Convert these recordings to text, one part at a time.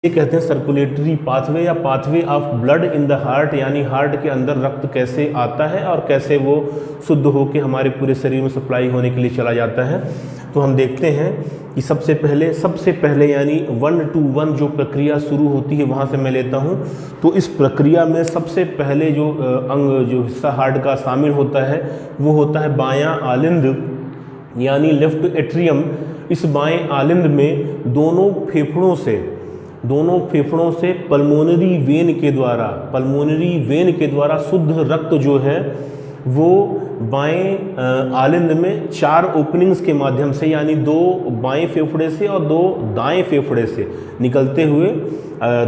ये कहते हैं सर्कुलेटरी पाथवे या pathway of blood in the heart, यानी हार्ट के अंदर रक्त कैसे आता है और कैसे वो शुद्ध होकर हमारे पूरे शरीर में सप्लाई होने के लिए चला जाता है। तो हम देखते हैं कि सबसे पहले यानी 1 to 1 जो प्रक्रिया शुरू होती है वहाँ से मैं लेता हूँ। तो इस प्रक्रिया में सबसे पहले जो अंग जो हिस्सा हार्ट का शामिल होता है वो होता है बायां आलिंद यानी लेफ्ट एट्रियम। इस बाएं आलिंद में दोनों फेफड़ों से पल्मोनरी वेन के द्वारा शुद्ध रक्त जो है वो बाएं आलिंद में 4 ओपनिंग्स के माध्यम से, यानी 2 बाएं फेफड़े से और 2 दाएं फेफड़े से निकलते हुए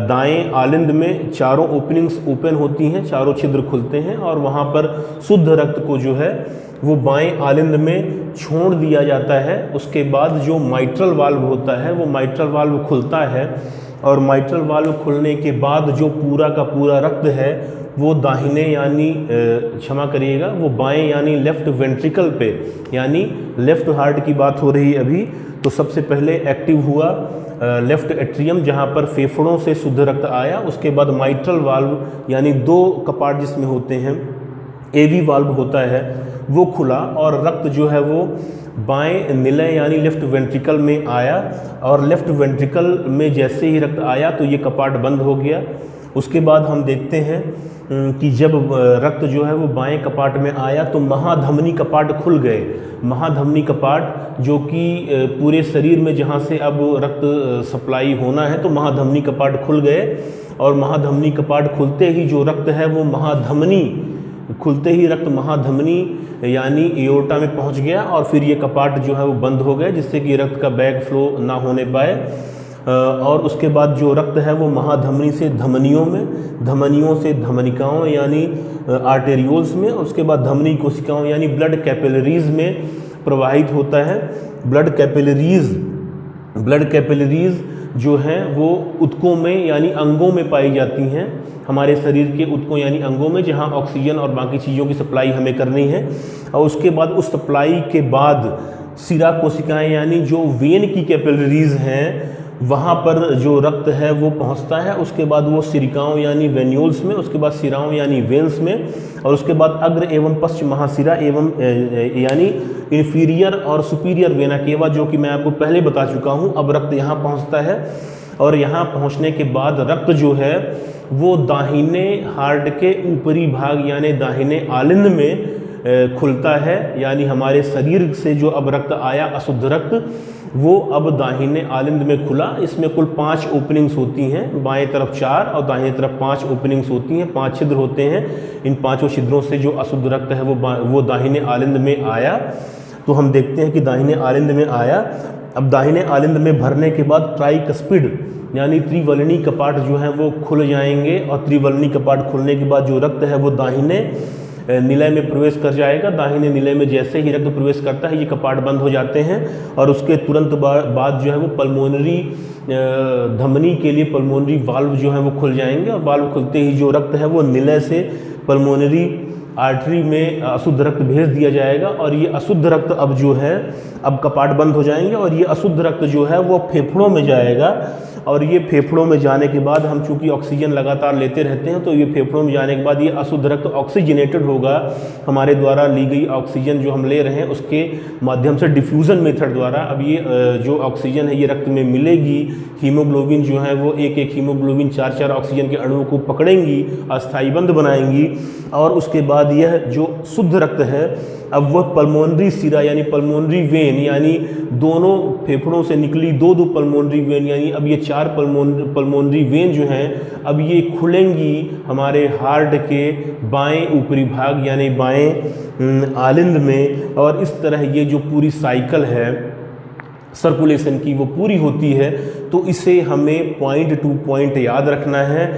दाएं आलिंद में चारों ओपनिंग्स ओपन होती हैं, चारों छिद्र खुलते हैं और वहाँ पर शुद्ध रक्त को जो है वो बाएं आलिंद में छोड़ दिया जाता है। उसके बाद जो माइट्रल वाल्व होता है वो माइट्रल वाल्व खुलता है और माइट्रल वाल्व खुलने के बाद जो पूरा का पूरा रक्त है वो दाहिने यानी क्षमा करिएगा वो बाएं यानी लेफ्ट वेंट्रिकल पे, यानी लेफ्ट हार्ट की बात हो रही है अभी। तो सबसे पहले एक्टिव हुआ लेफ्ट एट्रियम जहाँ पर फेफड़ों से शुद्ध रक्त आया। उसके बाद माइट्रल वाल्व यानी 2 कपाट जिसमें होते हैं, एवी वाल्व होता है, वो खुला और रक्त जो है वो बाएं निलय यानी लेफ्ट वेंट्रिकल में आया और लेफ्ट वेंट्रिकल में जैसे ही रक्त आया तो ये कपाट बंद हो गया। उसके बाद हम देखते हैं कि जब रक्त जो है वो बाएं कपाट में आया तो महाधमनी कपाट खुल गए। महाधमनी कपाट जो कि पूरे शरीर में जहाँ से अब रक्त सप्लाई होना है तो महाधमनी कपाट खुल गए और महाधमनी कपाट खुलते ही जो रक्त है वो खुलते ही रक्त महाधमनी यानी एओर्टा में पहुंच गया और फिर ये कपाट जो है वो बंद हो गए जिससे कि रक्त का बैक फ्लो ना होने पाए। और उसके बाद जो रक्त है वो महाधमनी से धमनियों में, धमनियों से धमनिकाओं यानी आर्टेरियोल्स में, और उसके बाद धमनी कोशिकाओं यानी ब्लड कैपिलरीज में प्रवाहित होता है। ब्लड कैपिलरीज जो हैं वो ऊतकों में यानी अंगों में पाई जाती हैं, हमारे शरीर के ऊतकों यानी अंगों में, जहां ऑक्सीजन और बाकी चीज़ों की सप्लाई हमें करनी है। और उसके बाद उस सप्लाई के बाद सिरा कोशिकाएं यानी जो वेन की कैपिलरीज हैं वहाँ पर जो रक्त है वो पहुँचता है। उसके बाद वो सिरिकाओं यानी वेन्यूल्स में, उसके बाद सिराओं यानी वेन्स में, और उसके बाद अग्र एवं पश्चिम महासिरा एवं यानी इन्फीरियर और सुपीरियर वेना केवा, जो कि मैं आपको पहले बता चुका हूँ। अब रक्त यहाँ पहुँचता है और यहाँ पहुँचने के बाद रक्त जो है वो दाहिने हार्ट के ऊपरी भाग यानी दाहिने आलिंद में खुलता है, यानी हमारे शरीर से जो अब रक्त आया अशुद्ध रक्त वो अब दाहिने आलिंद में खुला। इसमें कुल 5 ओपनिंग्स होती हैं, बाएं तरफ 4 और दाहिने तरफ 5 ओपनिंग्स होती हैं, 5 छिद्र होते हैं। इन 5 छिद्रों से जो अशुद्ध रक्त है वो दाहिने आलिंद में आया। तो हम देखते हैं कि दाहिने आलिंद में आया। अब दाहिने आलिंद में भरने के बाद ट्राइकस्पिड यानी त्रिवलनी कपाट जो है वो खुल जाएंगे और त्रिवलनी कपाट खुलने के बाद जो रक्त है वो दाहिने निलय में प्रवेश कर जाएगा। दाहिने निलय में जैसे ही रक्त प्रवेश करता है ये कपाट बंद हो जाते हैं और उसके तुरंत बाद जो है वो पल्मोनरी धमनी के लिए पल्मोनरी वाल्व जो है वो खुल जाएंगे और वाल्व खुलते ही जो रक्त है वो निलय से पल्मोनरी आर्टरी में अशुद्ध रक्त भेज दिया जाएगा और ये अशुद्ध रक्त अब जो है अब कपाट बंद हो जाएंगे और ये अशुद्ध रक्त जो है वो फेफड़ों में जाएगा। और ये फेफड़ों में जाने के बाद हम चूँकि ऑक्सीजन लगातार लेते रहते हैं तो ये फेफड़ों में जाने के बाद ये अशुद्ध रक्त ऑक्सीजनेटेड होगा। हमारे द्वारा ली गई ऑक्सीजन जो हम ले रहे हैं उसके माध्यम से डिफ्यूज़न मेथड द्वारा अब ये जो ऑक्सीजन है ये रक्त में मिलेगी। हीमोग्लोबिन जो है वो एक हीमोग्लोबिन 4 ऑक्सीजन के अणुओं को पकड़ेंगी, अस्थायी बंध बनाएंगी और उसके बाद यह जो शुद्ध रक्त है अब वह पल्मोनरी सिरा यानी पल्मोनरी वेन यानी दोनों फेफड़ों से निकली 2 पल्मोनरी वेन यानी अब ये 4 पल्मोनरी वेन जो हैं अब ये खुलेंगी हमारे हार्ट के बाएं ऊपरी भाग यानी बाएं आलिंद में। और इस तरह ये जो पूरी साइकिल है सर्कुलेशन की वो पूरी होती है। तो इसे हमें पॉइंट टू पॉइंट याद रखना है।